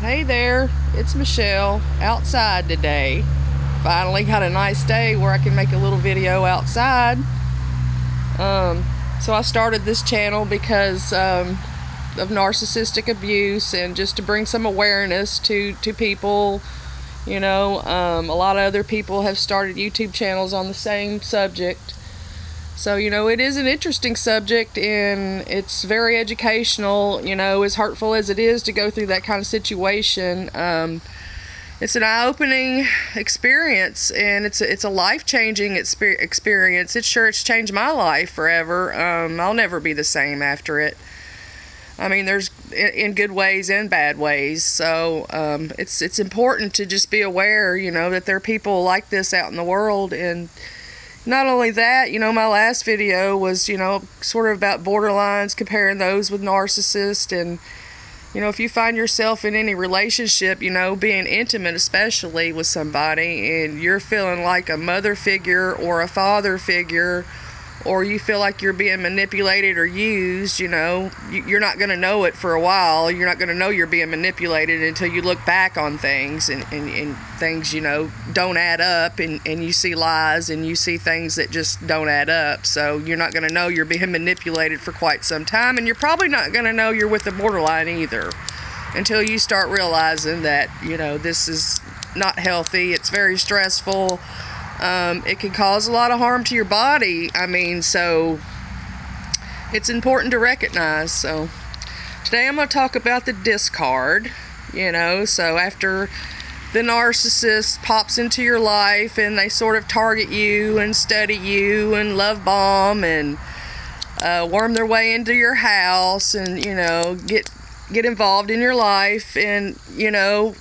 Hey there, it's Michelle outside today. Finally got a nice day where I can make a little video outside. So I started this channel because of narcissistic abuse, and just to bring some awareness to people. You know, a lot of other people have started YouTube channels on the same subject. So, you know, it is an interesting subject, and it's very educational. You know, as hurtful as it is to go through that kind of situation, it's an eye-opening experience, and it's a life-changing experience. It's changed my life forever. I'll never be the same after it. I mean, there's in good ways and bad ways. So it's important to just be aware, you know, that there are people like this out in the world. And not only that, you know, my last video was, you know, sort of about borderlines, comparing those with narcissists. And, you know, if you find yourself in any relationship, you know, being intimate especially with somebody, and you're feeling like a mother figure or a father figure, or you feel like you're being manipulated or used, you know, you're not going to know it for a while. You're not going to know you're being manipulated until you look back on things, and things, you know, don't add up, and you see lies, and you see things that just don't add up. So you're not going to know you're being manipulated for quite some time, and you're probably not going to know you're with a borderline either until you start realizing that, you know, this is not healthy. It's very stressful. It can cause a lot of harm to your body. I mean, so it's important to recognize. So today I'm going to talk about the discard. You know, so after the narcissist pops into your life and they sort of target you and study you and love bomb and worm their way into your house, and, you know, get involved in your life, and, you know,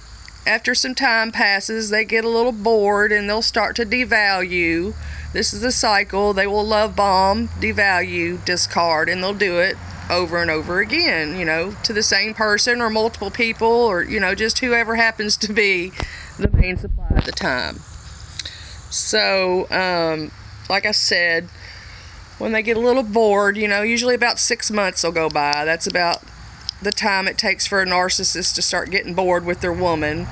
after some time passes, they get a little bored and they'll start to devalue. This is a cycle. They will love bomb, devalue, discard, and they'll do it over and over again, you know, to the same person or multiple people, or, you know, just whoever happens to be the main supply at the time. So, like I said, when they get a little bored, you know, usually about 6 months will go by. That's about the time it takes for a narcissist to start getting bored with their woman.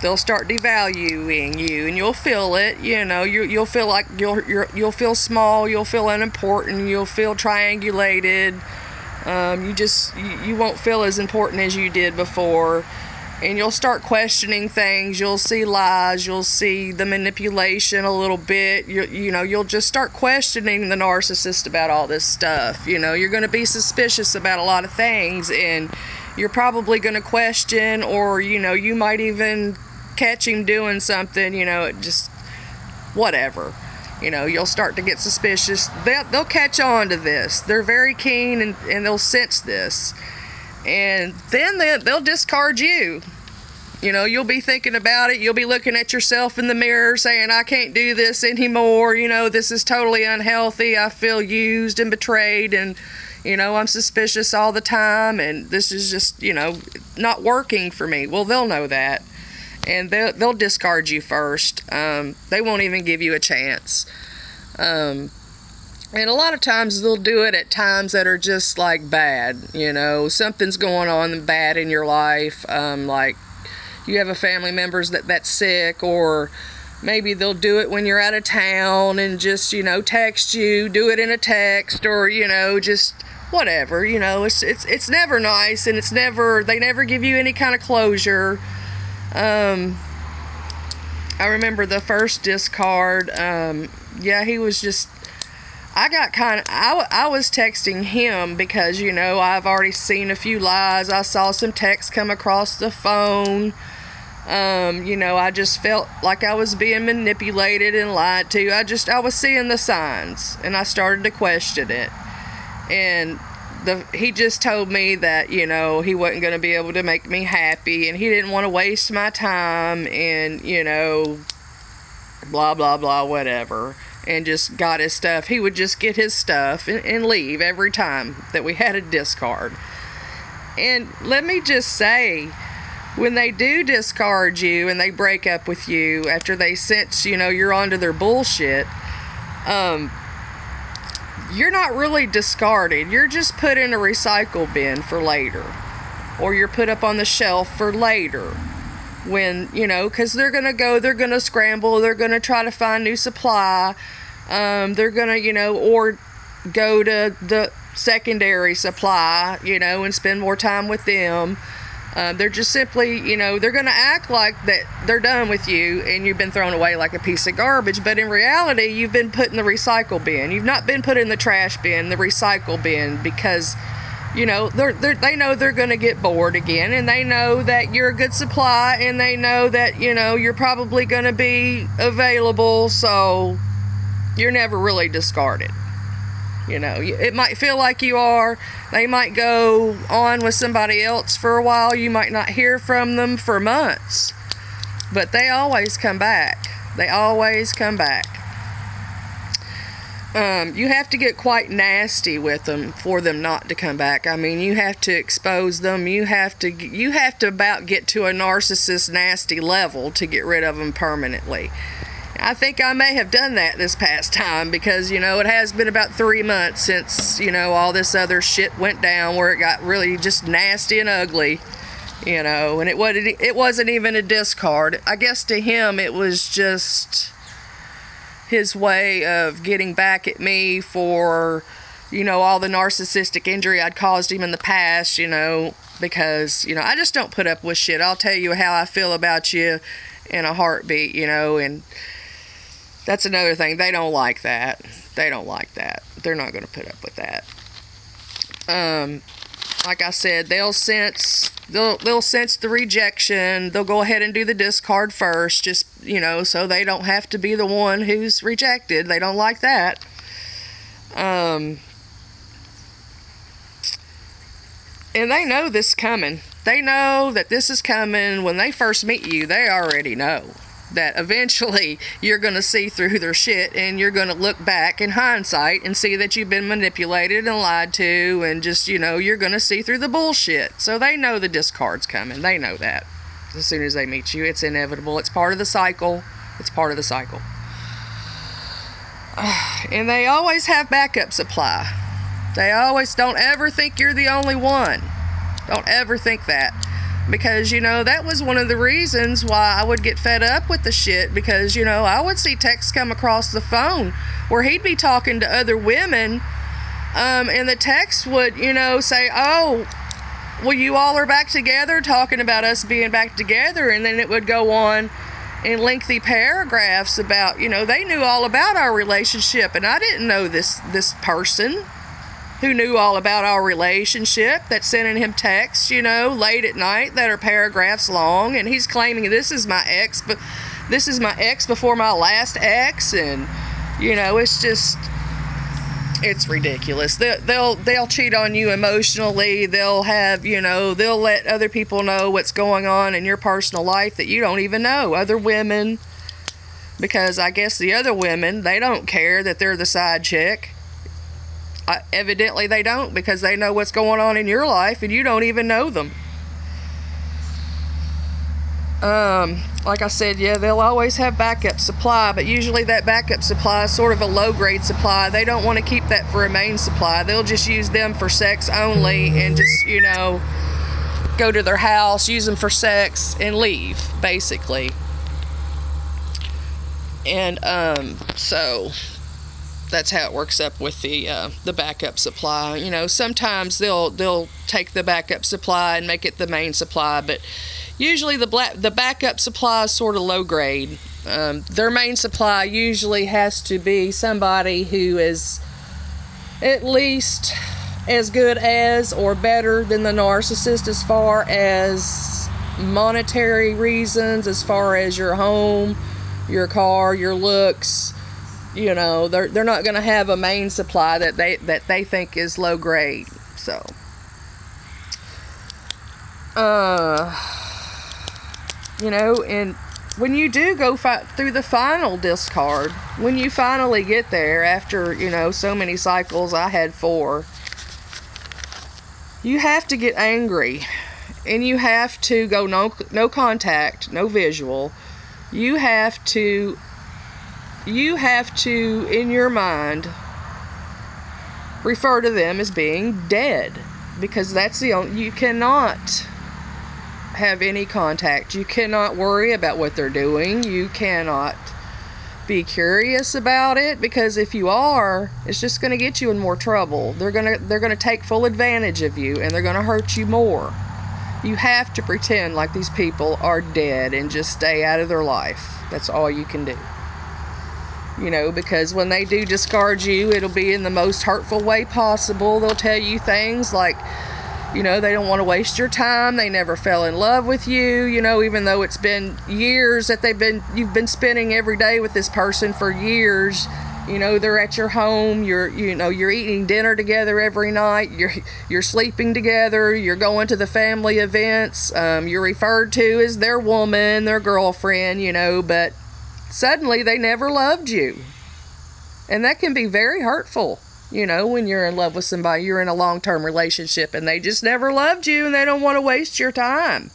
They'll start devaluing you, and you'll feel it. You know, you'll feel like you'll feel small, you'll feel unimportant, you'll feel triangulated. You won't feel as important as you did before, and you'll start questioning things. You'll see lies, you'll see the manipulation a little bit. You know, you'll just start questioning the narcissist about all this stuff. You know, you're going to be suspicious about a lot of things, and you're probably going to question, or, you know, you might even catch him doing something, you know, just whatever. You know, you'll start to get suspicious. They'll catch on to this. They're very keen, and they'll sense this. And then they'll discard you. You know, you'll be thinking about it. You'll be looking at yourself in the mirror saying, I can't do this anymore. You know, this is totally unhealthy. I feel used and betrayed, and, you know, I'm suspicious all the time, and this is just, you know, not working for me. Well, they'll know that, and they'll discard you first. They won't even give you a chance. And a lot of times they'll do it at times that are just like bad. You know, something's going on bad in your life, like you have a family member that's sick, or maybe they'll do it when you're out of town and just, you know, text you, do it in a text, or, you know, just whatever. You know, it's never nice, and they never give you any kind of closure. I remember the first discard. Yeah, he was just, I was texting him because, you know, I've already seen a few lies. I saw some texts come across the phone. You know, I just felt like I was being manipulated and lied to. I was seeing the signs, and I started to question it. And he just told me that, you know, he wasn't going to be able to make me happy, and he didn't want to waste my time, and, you know, blah, blah, blah, whatever. And just got his stuff. He would just get his stuff and leave every time that we had a discard. And let me just say, when they do discard you and they break up with you after they sense, you know, you're onto their bullshit, you're not really discarded. You're just put in a recycle bin for later. or you're put up on the shelf for later. When, you know, because they're going to scramble, they're going to try to find new supply. They're going to, you know, or go to the secondary supply, you know, and spend more time with them. They're just simply, you know, they're going to act like that they're done with you and you've been thrown away like a piece of garbage. But in reality, you've been put in the recycle bin. You've not been put in the trash bin, the recycle bin, because, you know, they know they're going to get bored again, and they know that you're a good supply, and they know that, you know, you're probably going to be available, so you're never really discarded. You know, it might feel like you are. They might go on with somebody else for a while. You might not hear from them for months, but they always come back. They always come back. You have to get quite nasty with them for them not to come back. I mean, you have to expose them. You have to about get to a narcissist nasty level to get rid of them permanently. I think I may have done that this past time, because, you know, it has been about 3 months since, you know, all this other shit went down, where it got really just nasty and ugly, you know, and it wasn't even a discard. I guess to him it was just his way of getting back at me for, you know, all the narcissistic injury I'd caused him in the past, you know, because, you know, I just don't put up with shit. I'll tell you how I feel about you in a heartbeat, you know, and that's another thing. They don't like that. They don't like that. They're not going to put up with that. Like I said, they'll sense the rejection. They'll go ahead and do the discard first, just, you know, so they don't have to be the one who's rejected. They don't like that. And they know this is coming. They know that this is coming. When they first meet you, they already know that eventually you're going to see through their shit, and you're going to look back in hindsight and see that you've been manipulated and lied to, and just, you know, you're going to see through the bullshit. So they know the discard's coming. They know that as soon as they meet you. It's inevitable. It's part of the cycle. It's part of the cycle. And they always have backup supply. They always, don't ever think you're the only one. Don't ever think that. Because, you know, that was one of the reasons why I would get fed up with the shit, because, you know, I would see texts come across the phone where he'd be talking to other women, and the text would, you know, say, oh, well, you all are back together, talking about us being back together, and then it would go on in lengthy paragraphs about, you know, they knew all about our relationship, and I didn't know this person who knew all about our relationship, that's sending him texts, you know, late at night that are paragraphs long, and he's claiming this is my ex, but this is my ex before my last ex, and, you know, it's just, it's ridiculous. They'll cheat on you emotionally. They'll have, you know, they'll let other people know what's going on in your personal life that you don't even know. Other women, because I guess the other women, they don't care that they're the side chick. Evidently they don't, because they know what's going on in your life and you don't even know them. Like I said, yeah, they'll always have backup supply, but usually that backup supply is sort of a low-grade supply. They don't want to keep that for a main supply. They'll just use them for sex only, and just, you know, go to their house, use them for sex, and leave, basically. And so that's how it works up with the backup supply. You know, sometimes they'll take the backup supply and make it the main supply, but usually the backup supply is sort of low grade. Their main supply usually has to be somebody who is at least as good as or better than the narcissist as far as monetary reasons, as far as your home, your car, your looks. You know, they're not going to have a main supply that they think is low grade. So you know, and when you do go through the final discard, when you finally get there after, you know, so many cycles, I had 4, you have to get angry, and you have to go no contact, no visual. You have to in your mind refer to them as being dead, because that's the only, you cannot have any contact. You cannot worry about what they're doing. You cannot be curious about it, because if you are, it's just going to get you in more trouble. They're going to take full advantage of you, and they're going to hurt you more. You have to pretend like these people are dead and just stay out of their life. That's all you can do. You know, because when they do discard you, it'll be in the most hurtful way possible. They'll tell you things like, you know, they don't want to waste your time. They never fell in love with you, you know, even though it's been years that you've been spending every day with this person for years. You know, they're at your home, you're eating dinner together every night, you're sleeping together, you're going to the family events, you're referred to as their woman, their girlfriend, you know, but suddenly they never loved you. And that can be very hurtful, you know, when you're in love with somebody, you're in a long-term relationship and they just never loved you and they don't want to waste your time.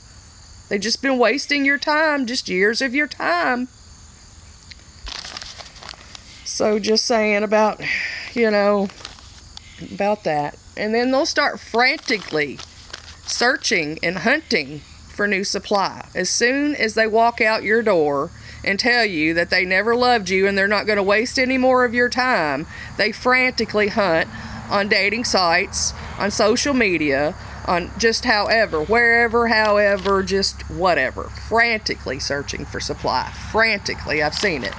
They've just been wasting your time, just years of your time. So just saying about, you know, about that. And then they'll start frantically searching and hunting for new supply. As soon as they walk out your door and tell you that they never loved you and they're not going to waste any more of your time, they frantically hunt on dating sites, on social media, on just however, wherever, however, just whatever. Frantically searching for supply. Frantically. I've seen it.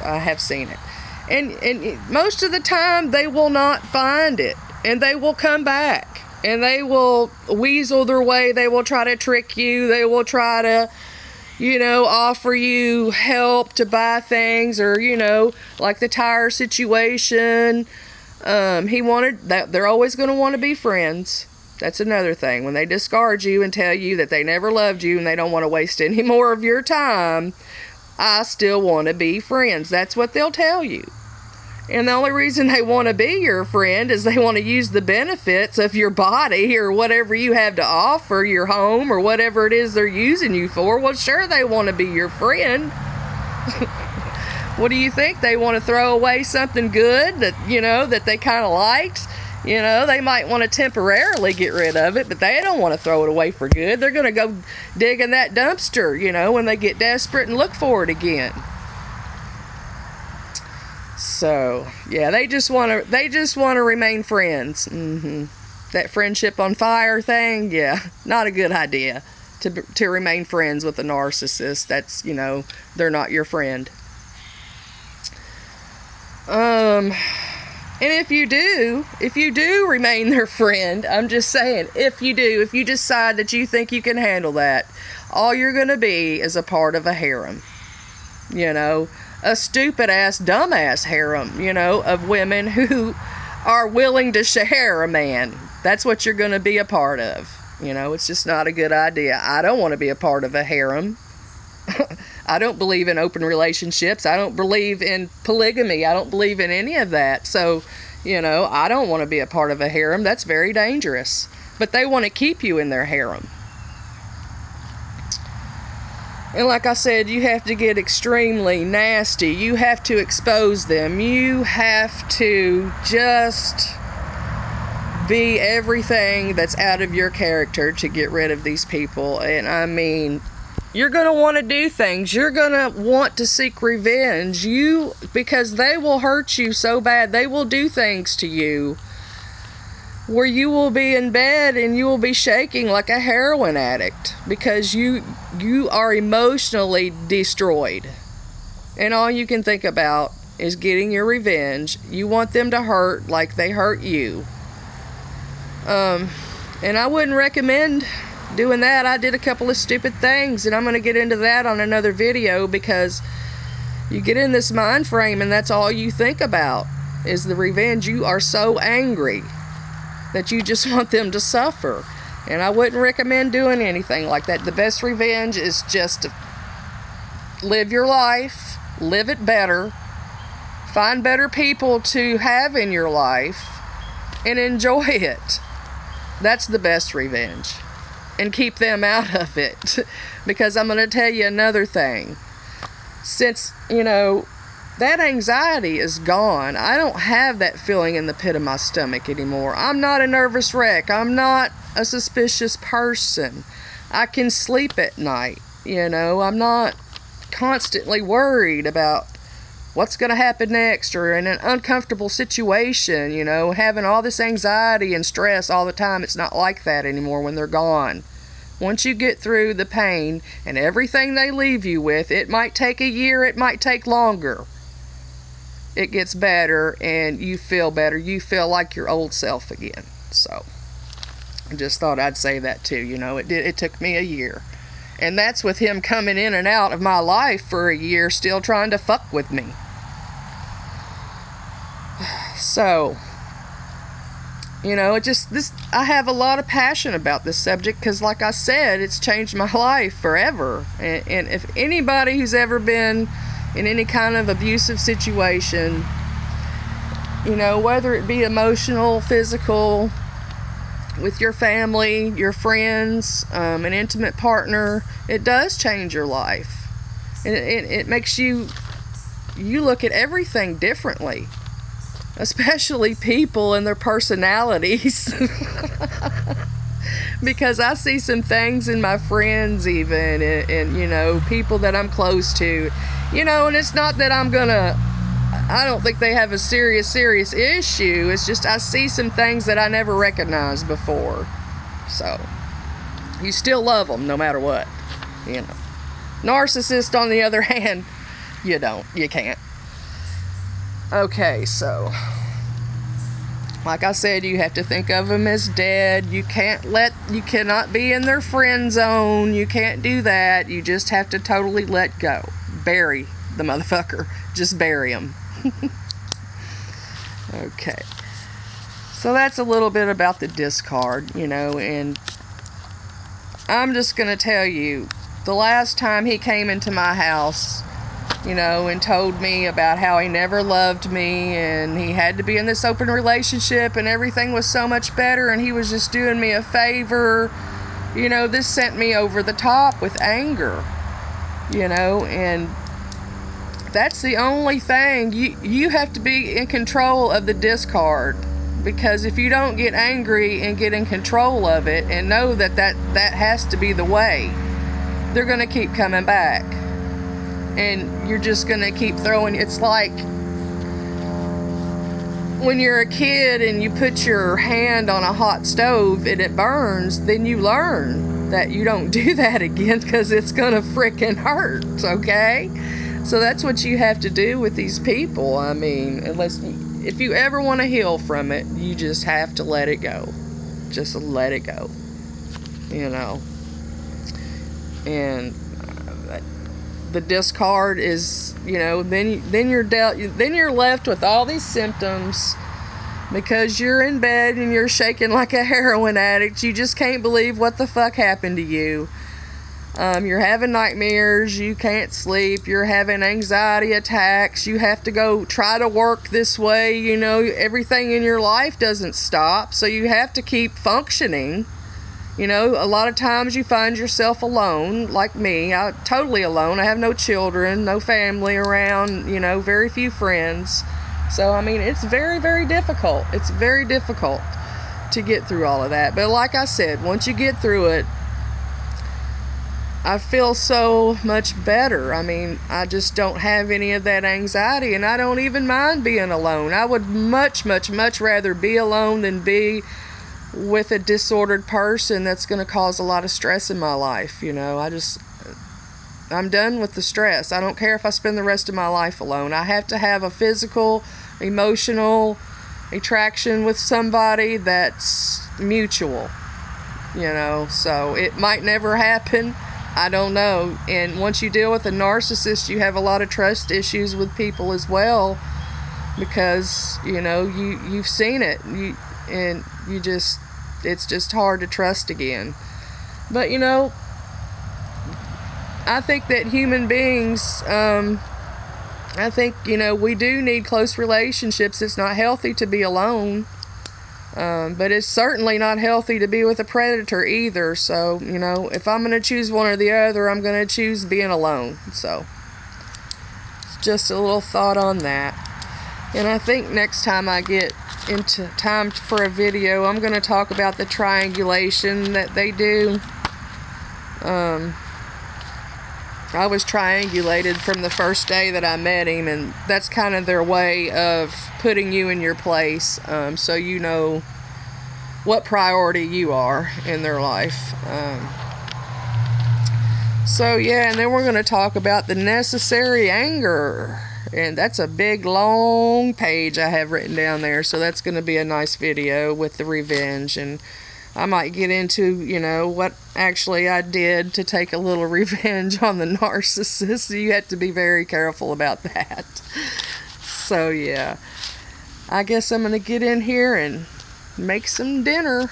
I have seen it. And most of the time they will not find it, and they will come back and they will weasel their way. They will try to trick you. They will try to, you know, offer you help to buy things, or, you know, like the tire situation. They're always going to want to be friends. That's another thing. When they discard you and tell you that they never loved you and they don't want to waste any more of your time, I still want to be friends. That's what they'll tell you. And the only reason they want to be your friend is they want to use the benefits of your body or whatever you have to offer, your home or whatever it is they're using you for. Well, sure, they want to be your friend. What do you think? They want to throw away something good that, you know, that they kind of liked? You know, they might want to temporarily get rid of it, but they don't want to throw it away for good. They're going to go dig in that dumpster, you know, when they get desperate and look for it again. So, yeah, they just want to remain friends. That friendship on fire thing, yeah, not a good idea to remain friends with a narcissist. That's, you know, they're not your friend. And if you do remain their friend, I'm just saying, if you decide that you think you can handle that, all you're going to be is a part of a harem. You know, a stupid-ass, dumb-ass harem, you know, of women who are willing to share a man. That's what you're going to be a part of. You know, it's just not a good idea. I don't want to be a part of a harem. I don't believe in open relationships. I don't believe in polygamy. I don't believe in any of that. So, you know, I don't want to be a part of a harem. That's very dangerous. But they want to keep you in their harem. And like I said, you have to get extremely nasty. You have to expose them. You have to just be everything that's out of your character to get rid of these people. And I mean, you're going to want to do things. You're going to want to seek revenge. Because they will hurt you so bad. They will do things to you where you will be in bed and you will be shaking like a heroin addict because you are emotionally destroyed. And all you can think about is getting your revenge. You want them to hurt like they hurt you. And I wouldn't recommend doing that. I did a couple of stupid things, and I'm going to get into that on another video, because you get in this mind frame and that's all you think about is the revenge. You are so angry that you just want them to suffer. And I wouldn't recommend doing anything like that. The best revenge is just to live your life, live it better, find better people to have in your life, and enjoy it. That's the best revenge. And keep them out of it. Because I'm going to tell you another thing. Since, you know, that anxiety is gone. I don't have that feeling in the pit of my stomach anymore. I'm not a nervous wreck. I'm not a suspicious person. I can sleep at night. You know, I'm not constantly worried about what's going to happen next, or in an uncomfortable situation, you know, having all this anxiety and stress all the time. It's not like that anymore when they're gone. Once you get through the pain and everything they leave you with, it might take a year, it might take longer. It gets better and you feel better. You feel like your old self again. So I just thought I'd say that too. You know, it took me a year. And that's with him coming in and out of my life for a year, still trying to fuck with me. So, you know, I have a lot of passion about this subject because, like I said, it's changed my life forever. And if anybody who's ever been in any kind of abusive situation, you know, whether it be emotional, physical, with your family, your friends, an intimate partner, it does change your life. And it makes you look at everything differently. Especially people and their personalities. Because I see some things in my friends even, and you know, people that I'm close to, you know, and it's not that I don't think they have a serious issue. It's just I see some things that I never recognized before. So, you still love them no matter what, you know. Narcissist, on the other hand, you can't. Okay, so like I said, you have to think of them as dead. You cannot be in their friend zone. You can't do that. You just have to totally let go. Bury the motherfucker. Just bury him. Okay. So that's a little bit about the discard, you know, and I'm just going to tell you, the last time he came into my house, you know, and told me about how he never loved me and he had to be in this open relationship and everything was so much better and he was just doing me a favor, you know, this sent me over the top with anger, you know, and that's the only thing. You have to be in control of the discard, because if you don't get angry and get in control of it and know that has to be the way, they're going to keep coming back. And you're just going to keep throwing. It's like when you're a kid and you put your hand on a hot stove and it burns, then you learn that you don't do that again because it's going to frickin' hurt, okay? So that's what you have to do with these people. I mean, if you ever want to heal from it, you just have to let it go. Just let it go, you know. And the discard is, you know, then you're left with all these symptoms because you're in bed and you're shaking like a heroin addict. You just can't believe what the fuck happened to you. You're having nightmares, you can't sleep, you're having anxiety attacks, you have to go try to work this way, you know, everything in your life doesn't stop, so you have to keep functioning. You know, a lot of times you find yourself alone, like me. I'm totally alone. I have no children, no family around, you know, very few friends. So, I mean, it's very, very difficult. It's very difficult to get through all of that. But like I said, once you get through it, I feel so much better. I mean, I just don't have any of that anxiety, and I don't even mind being alone. I would much, much, much rather be alone than be with a disordered person that's going to cause a lot of stress in my life. You know, I'm done with the stress. I don't care if I spend the rest of my life alone. I have to have a physical, emotional attraction with somebody that's mutual, you know. So it might never happen, I don't know. And once you deal with a narcissist, you have a lot of trust issues with people as well, because, you know, you've seen it, it's just hard to trust again. But, you know, I think that human beings, I think, you know, we do need close relationships. It's not healthy to be alone, but it's certainly not healthy to be with a predator either. So, you know, if I'm going to choose one or the other, I'm going to choose being alone. So, just a little thought on that. And I think next time I get into time for a video, I'm going to talk about the triangulation that they do. I was triangulated from the first day that I met him, and that's kind of their way of putting you in your place, so you know what priority you are in their life. So yeah, and then we're going to talk about the necessary anger, and that's a big long page I have written down there, so that's going to be a nice video with the revenge, and I might get into, you know, what actually I did to take a little revenge on the narcissist. You have to be very careful about that. So yeah, I guess I'm going to get in here and make some dinner.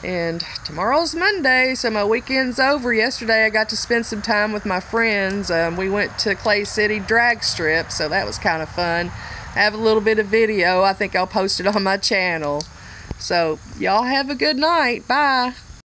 And tomorrow's Monday, so my weekend's over. Yesterday I got to spend some time with my friends. We went to Clay City drag strip, so that was kind of fun. I have a little bit of video. I think I'll post it on my channel. So y'all have a good night. Bye.